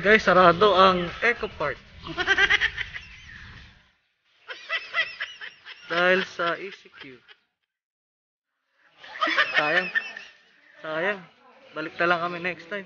Guys, sarado ang Eco Park. Dahil sa ECQ. Sayang. Sayang. Balik na lang kami next time.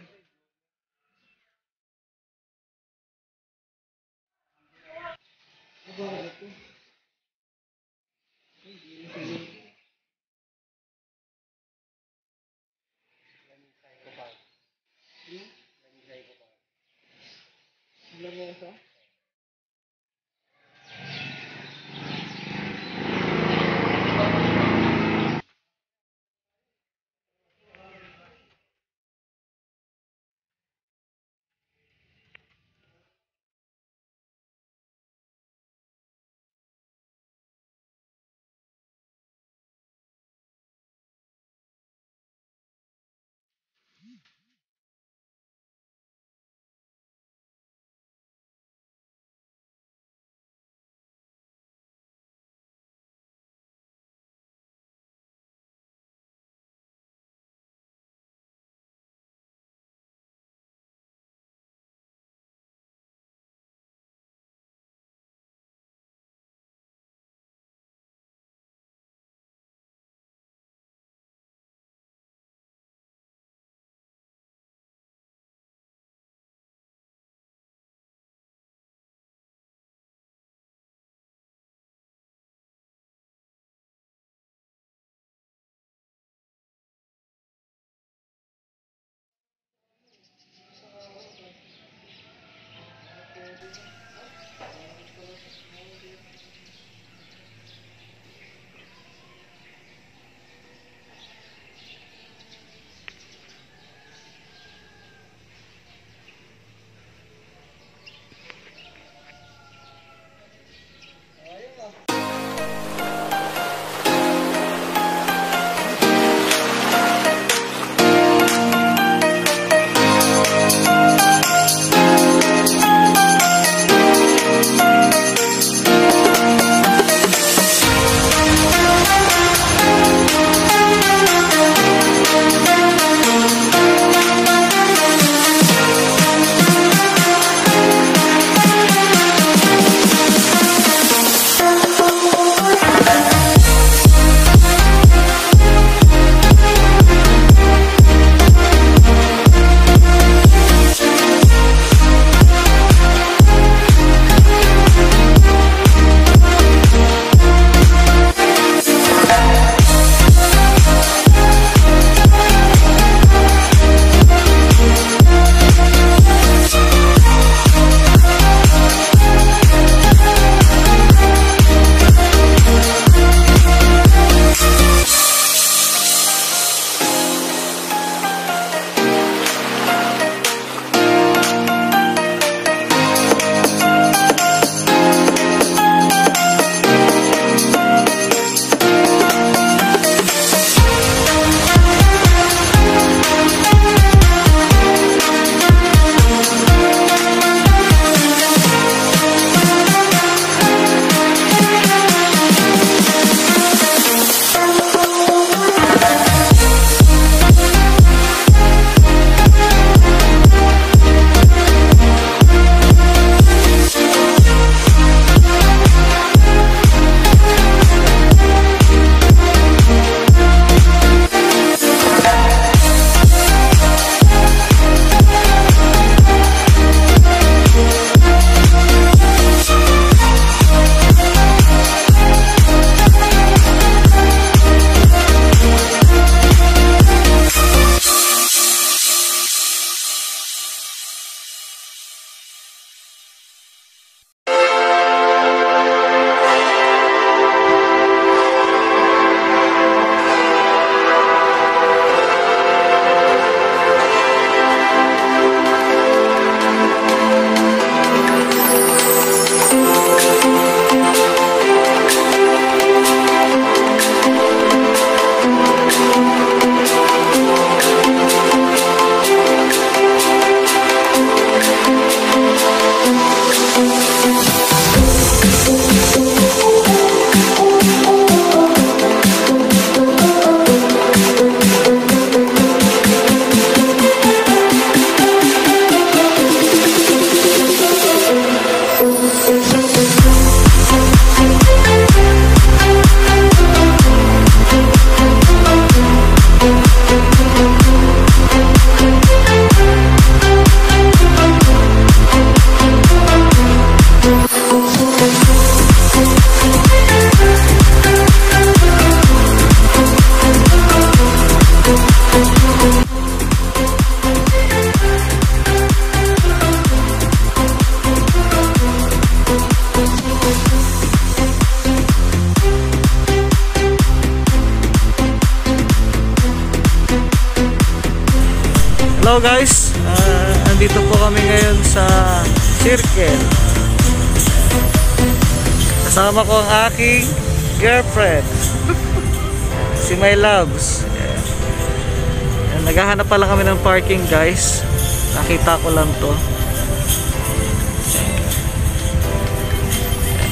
Hello guys, andito po kami ngayon sa Circle. Kasama ko ang aking girlfriend, si My Loves. Naghahanap pa lang kami ng parking guys. Nakita ko lang to.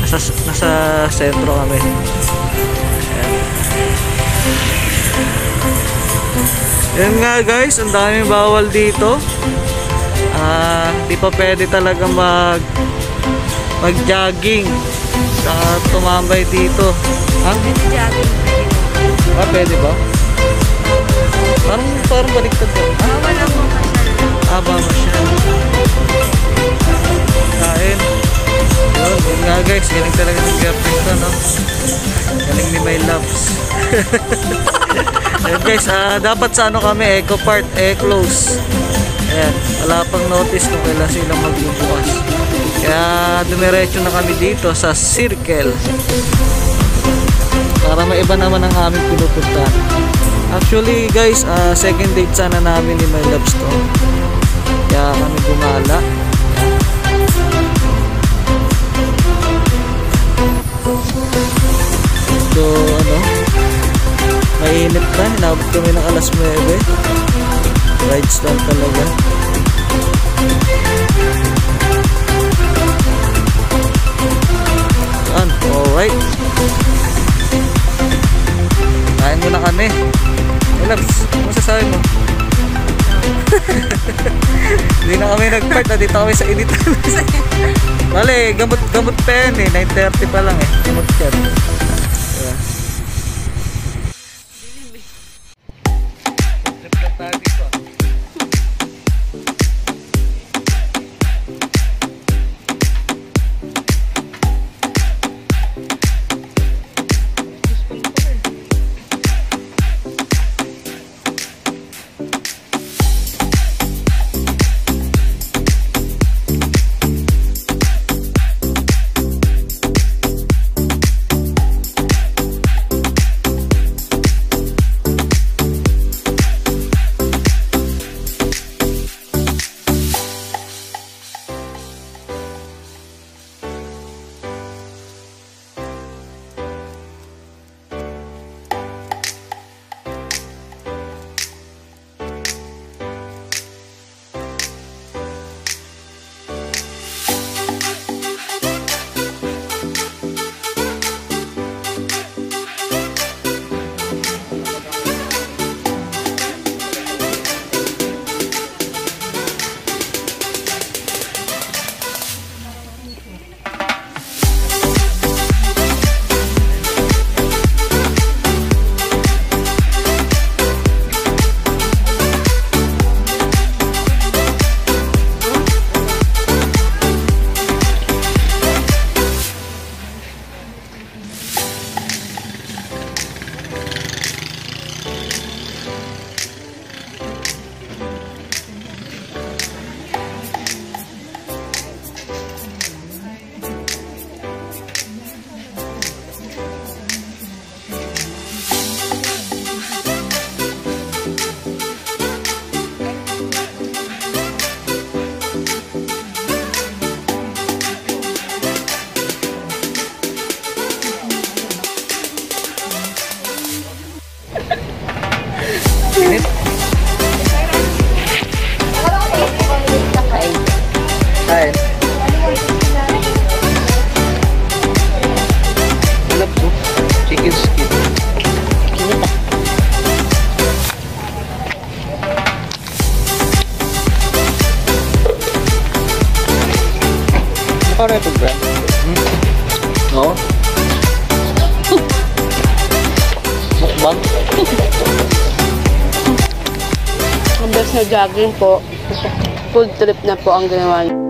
Nasa sentro kami. Yan nga guys, ang daming bawal dito. Di pa pwede talaga mag-jogging sa tumambay dito. Ha? Jogging. Pwede ba? Parang baliktad ko. Wala mo masyal. Ba masyal. Kain. Yun nga guys, galing talaga ng girlfriend ko, no? Galing ni My Loves. Ayun guys, dapat sa ano kami, Eco Park, close. Ayan, wala pang notice kung kailan silang magbubukas. Kaya dumiretso na kami dito sa Circle. Para maiba naman ang aming pinupunta. Actually guys, second date sana namin ni My Loves to. Kaya kami gumala. So ano, mainit na, hinabot kami ng alas 9. Rides lang talaga. Alright, kain muna kami. Hey Labs, ano sasabi mo? Hindi na kami nag-part, dito kami sa editan. Bale, gamot pa yan eh, 9:30 pa lang eh, gamot yan. Hi. Hanap to. Chicken skin. Kinita. Para ito ba? No. Mukbang. Ang best na jogging po, food trip na po ang ginawa niyo.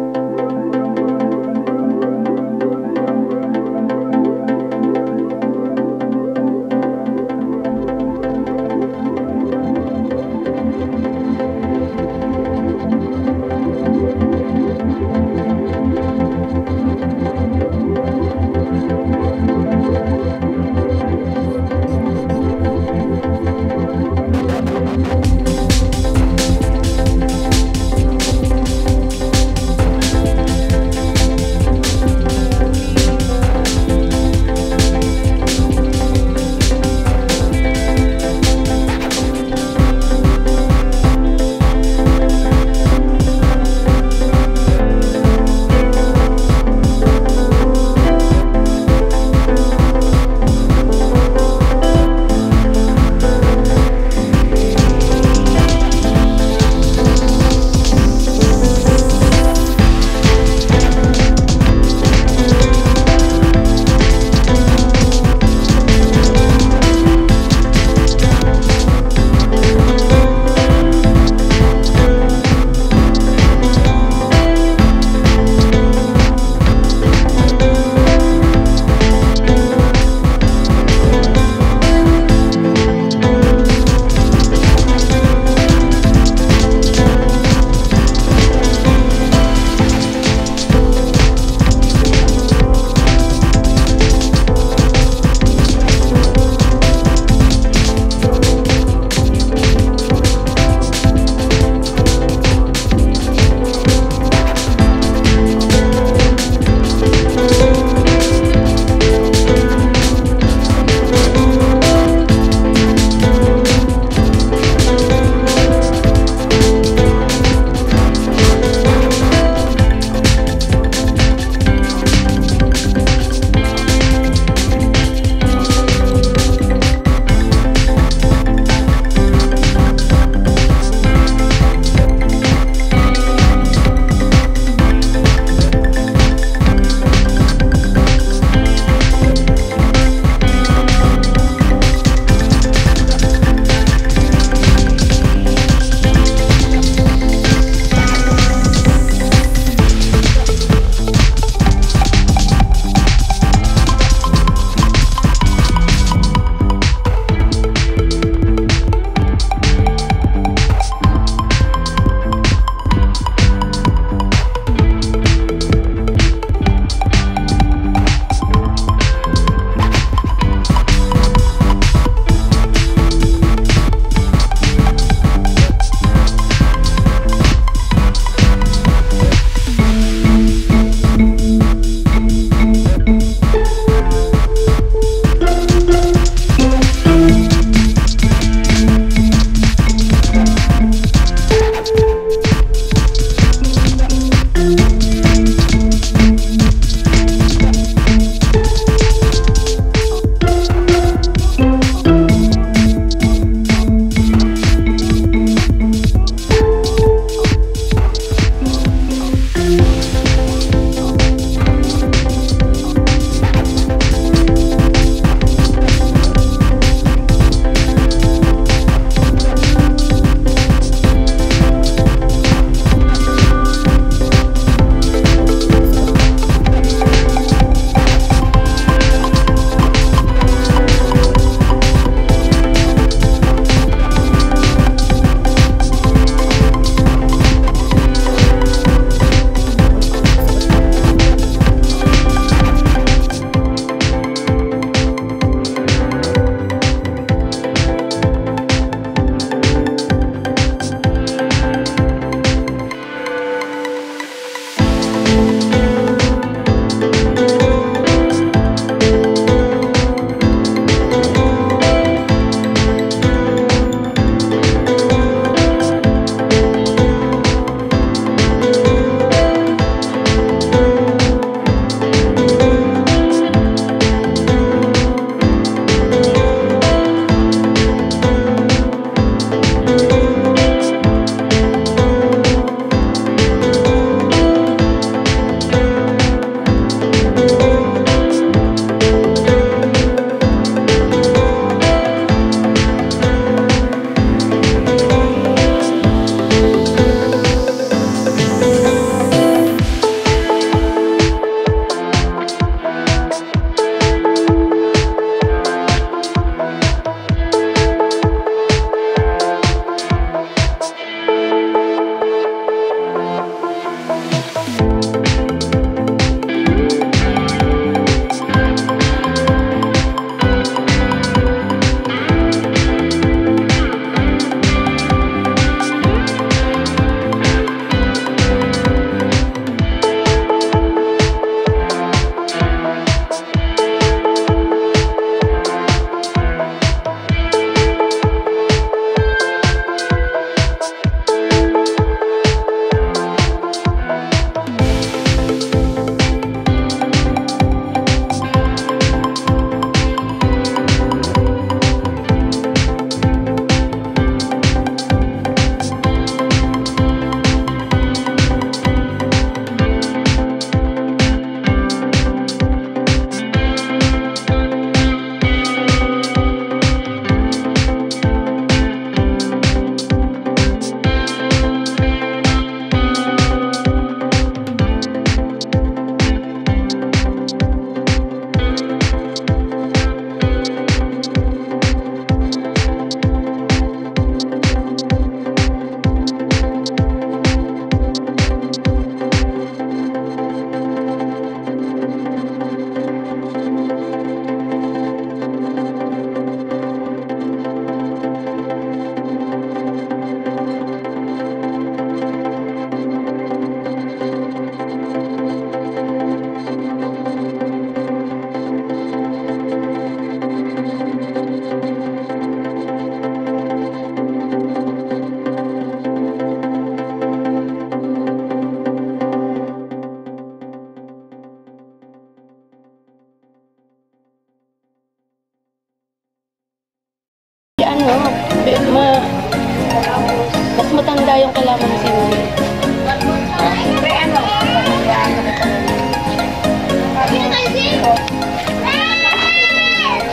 Wala yung kalaman na sinuli.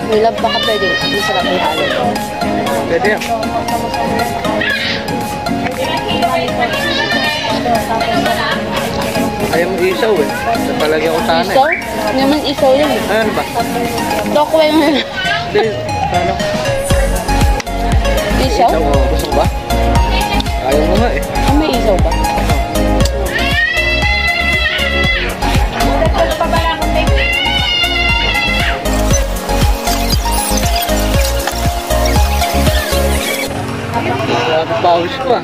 May lab baka pwede. Masarap yung halo. Pwede yan. Ayaw mo isaw eh. Palagyan ko sana Isaw? eh. Hindi naman isaw yan eh. Ano ba? Tokwe yung Hindi. Paano? isaw? Isaw o gusto ko ba? Ayaw mo nga eh. Ah, may isaw ba? Pawis ko ah.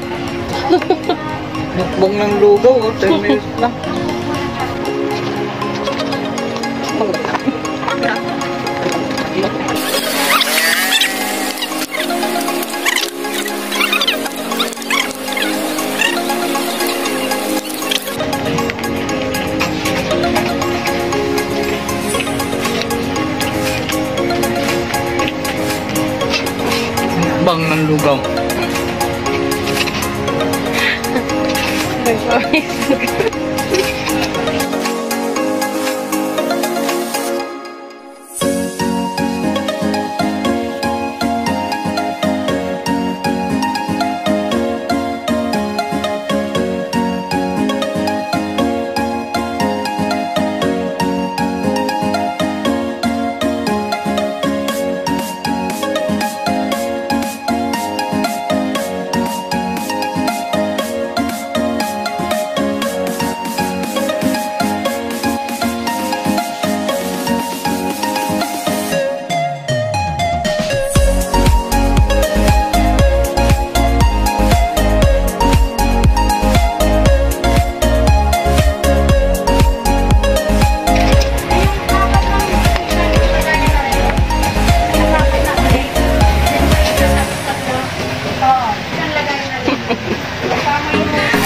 Mukbang ng lugaw oh. 10 minutes lang. Mukbang ng lugaw.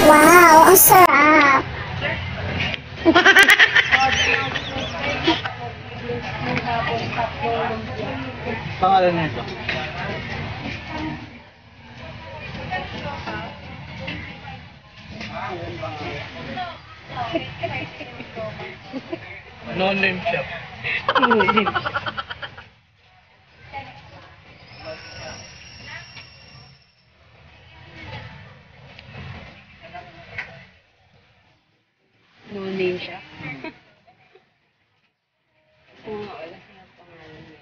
Wow, ang sarap! Pangalan nito? No name shop. No name siya. Oo nga, wala siya pangalan niya.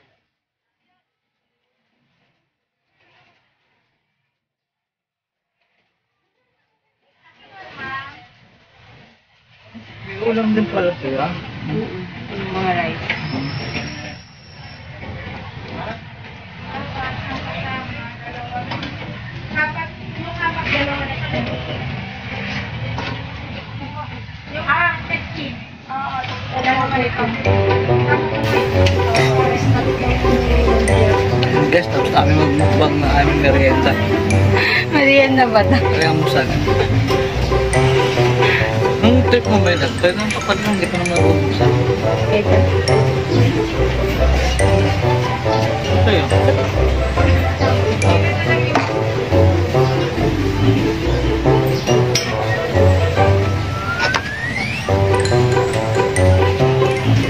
May ulam din pala siya. Yung mga rice. Guys, tapos kami magmukbang na aming merienda. Merienda ba ito? Kaya mo sana. Nung trip mo ba yun? Pero nung kapag nung hindi ko naman nabubuksan. Ito. Ito yun.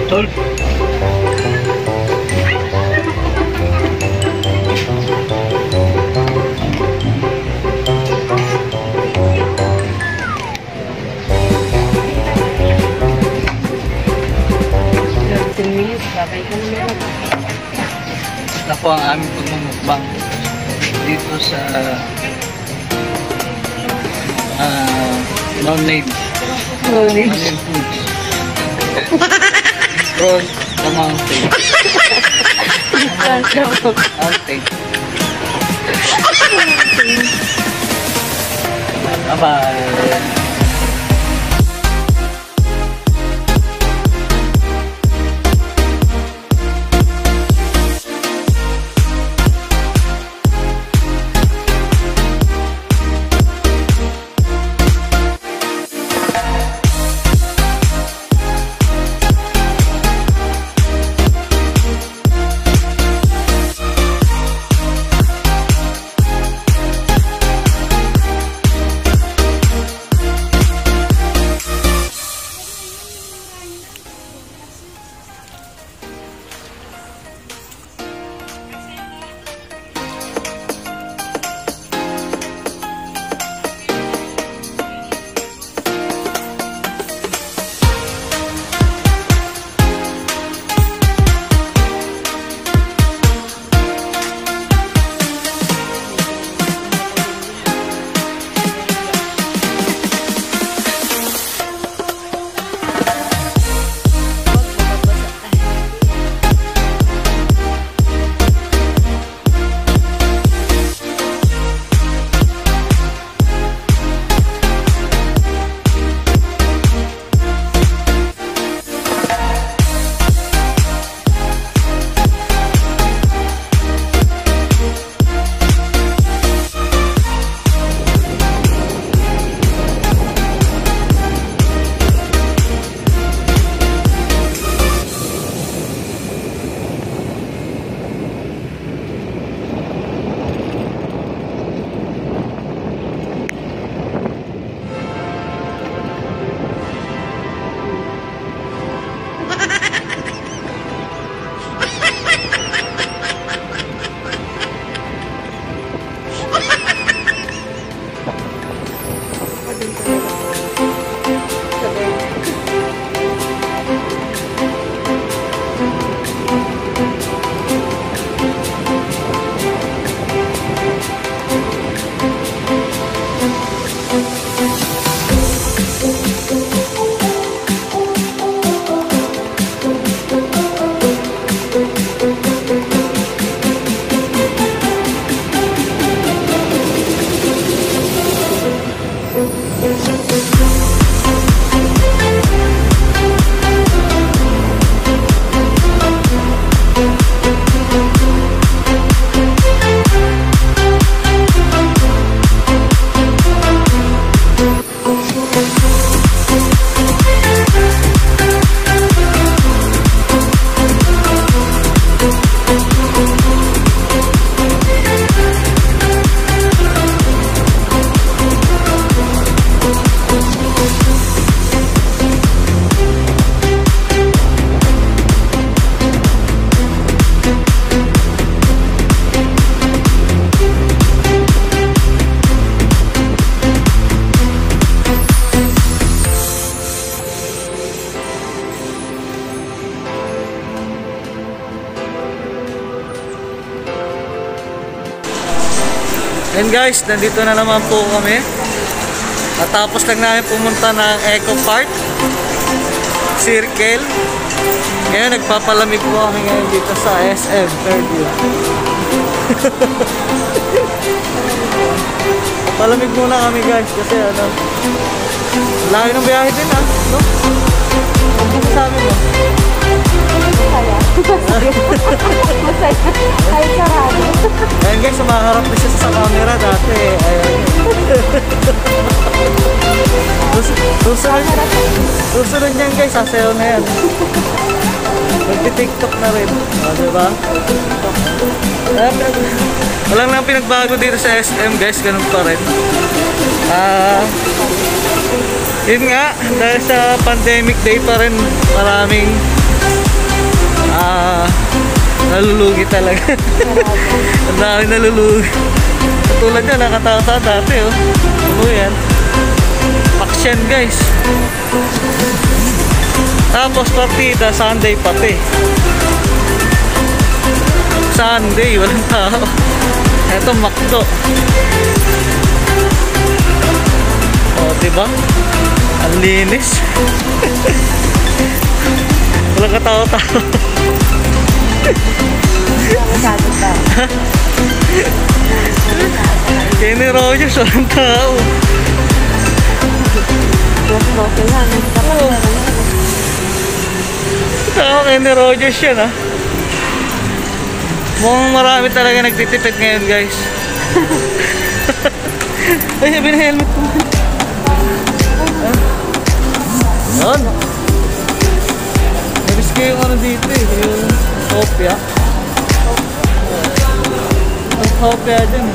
Tol. Babay ka naman. Na po ang aming pagmumukbang dito sa no-name No name. foods. Across the mountain. Mountain. Bye-bye. And guys, nandito na naman po kami. At tapos lang namin pumunta ng Eco Park Circle. Ngayon nagpapalamig po kami ngayon dito sa SM Fairview. Palamig muna kami guys kasi ano, laki ng biyahe din no? Ano sabi mo? Masaya. Ay, sarado. Ayan guys, sumaharap na siya sa camera dati. Ayan. Susunod niyan guys, sasayaw na yan. Magti-tiktok na rin. Diba? Walang lang pinagbago dito sa SM guys, ganun pa rin. Yun nga, dahil sa pandemic day pa rin, maraming nalulugi talaga. Ang dami nalulugi. Katulad yan, nakatawa dati oh. Ano yan? Paksyan guys. Tapos partida, Sunday pati. Sunday, walang tao. Eto, McDo. O, diba? Ang linis. Walang katao-tao. Kenny Rogers, walang tao. Tao, Kenny Rogers yan ah. Mukhang marami talaga nagtitipid ngayon guys. Ay, sabi na helmet ko. Yun. Nariske yung ano dito eh, yung Sofia. Yung Sofia dyan.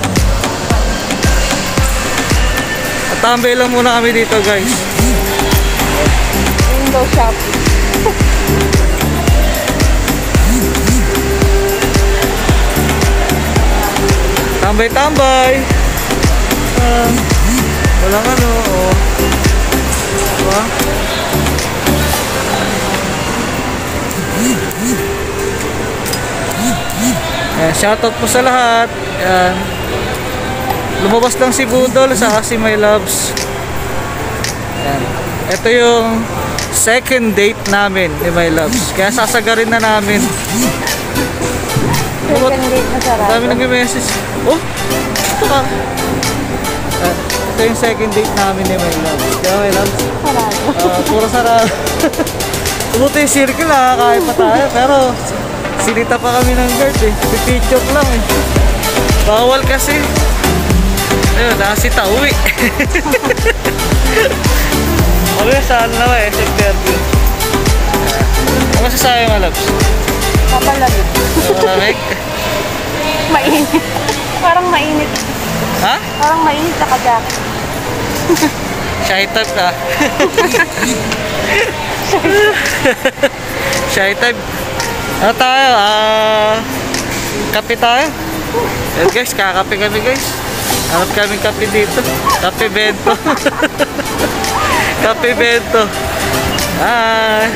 At tambay lang muna kami dito guys. Window shopping. Tambay-tambay. Walang ano, oh. Diba? Shoutout po sa lahat. Ayan. Lumabas lang si Budol sa si My Loves. Ayan. Ito yung second date namin ni My Loves. Kaya sasagarin na namin. Second date na sarado. Dami nag-message. Oh, ito ka. Ito yung second date namin ni My Loves. Kaya My Loves, Sarado. puro sarado. Buti yung circle ha, kahit pa tayo. Pero sinita pa kami ng guard eh. Pipicture lang eh. Bawal kasi. Ayun, nakasita uwi. Sabi saan naman eh, sa interview. Ano masasabi My Loves? Papalamig. Malamig? Mainit. Parang mainit. Ha? Parang mainit na ka-jacket. Shy type ka. Shy type. Ano tayo? Kape tayo? Yan guys, kakape kami guys. Hanap kaming kape dito. Kape bento. Kape bento. Bye.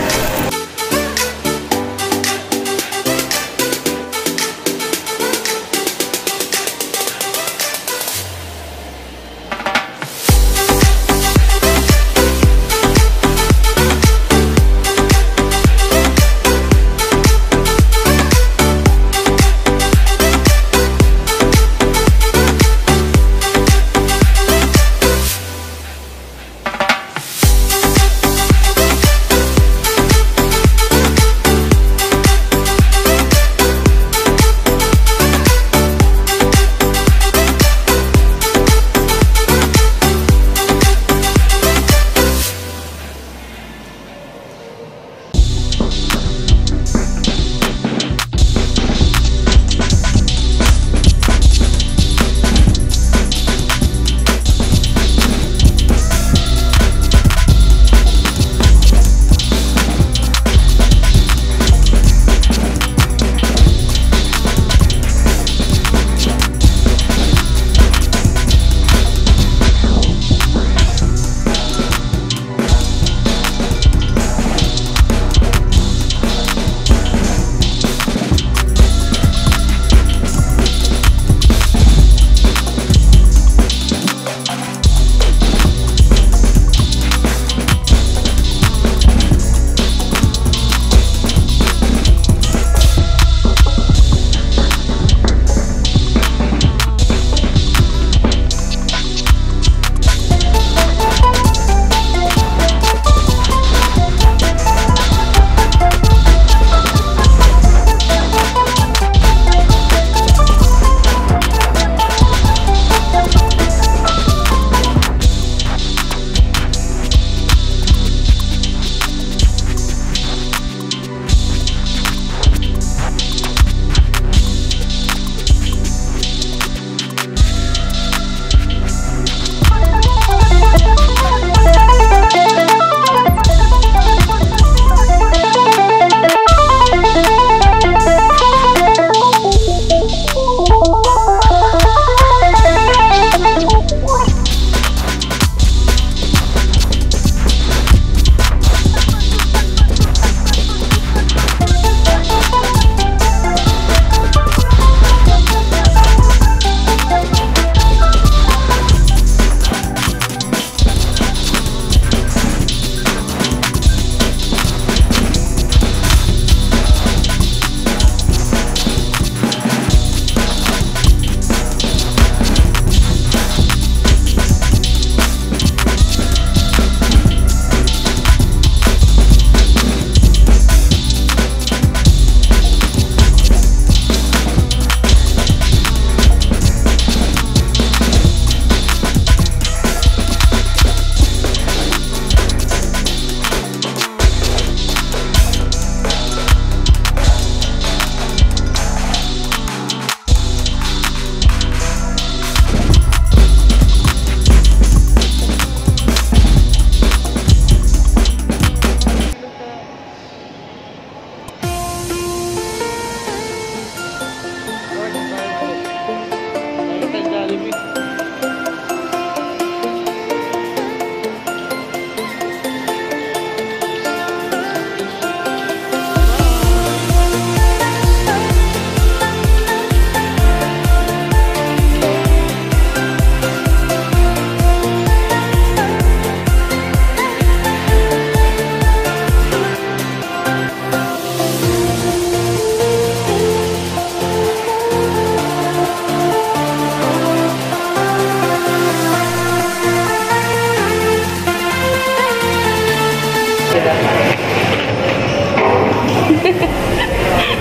Jollibee.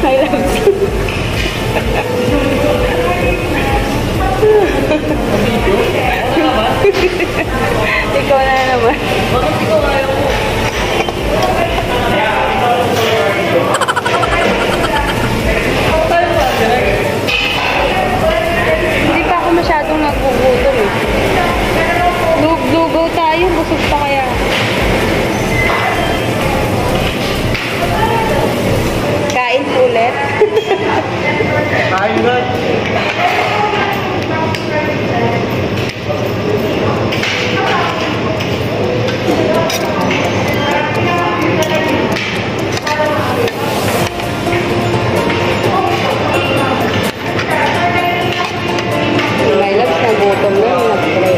I love you. Ikaw na naman. Bakit ikaw ayaw mo? Hindi pa ako masyadong nagbubuto eh. Lugaw tayo, busog pa kaya. Kain ulit. Kain na. May labs na gutom na yung nag-play.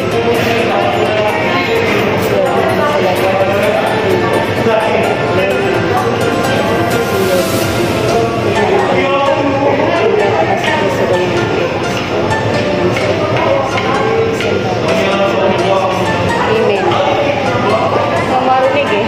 Email. Mamarinig eh.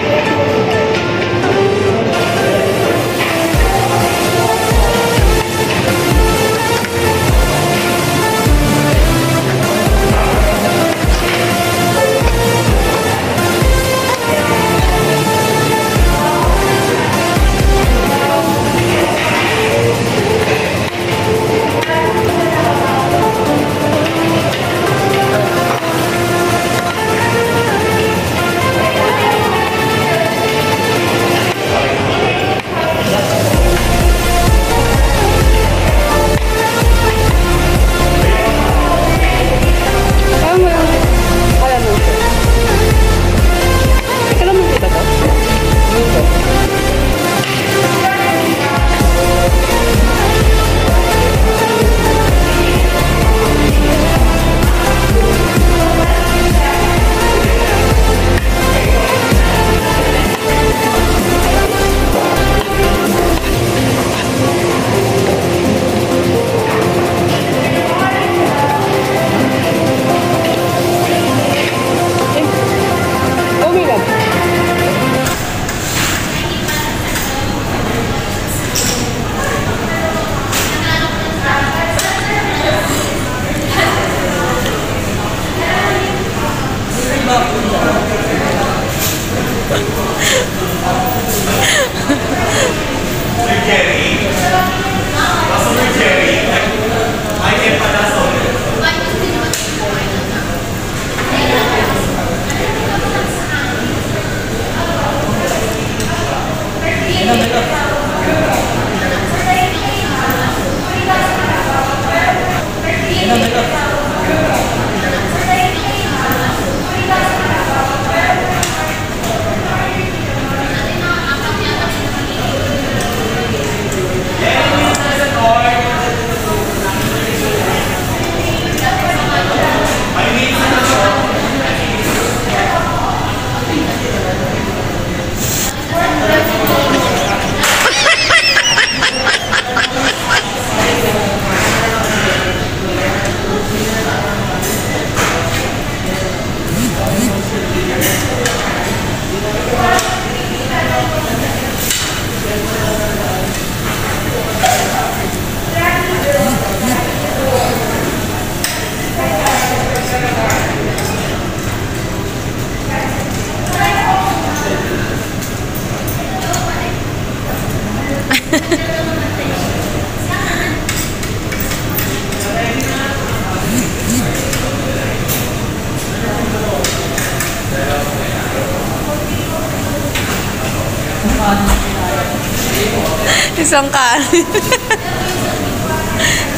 Isang kanin.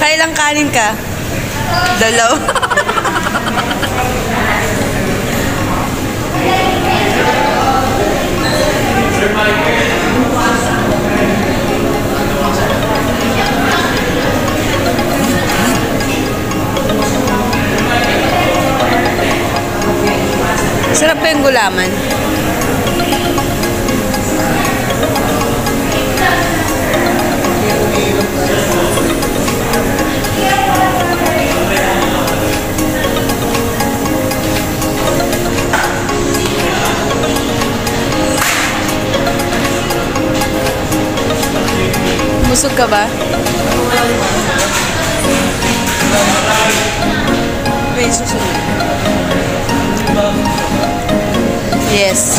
Kailang kanin ka? Dalaw. Sarap pa yung gulaman. Busog ka ba? May susunod. Yes.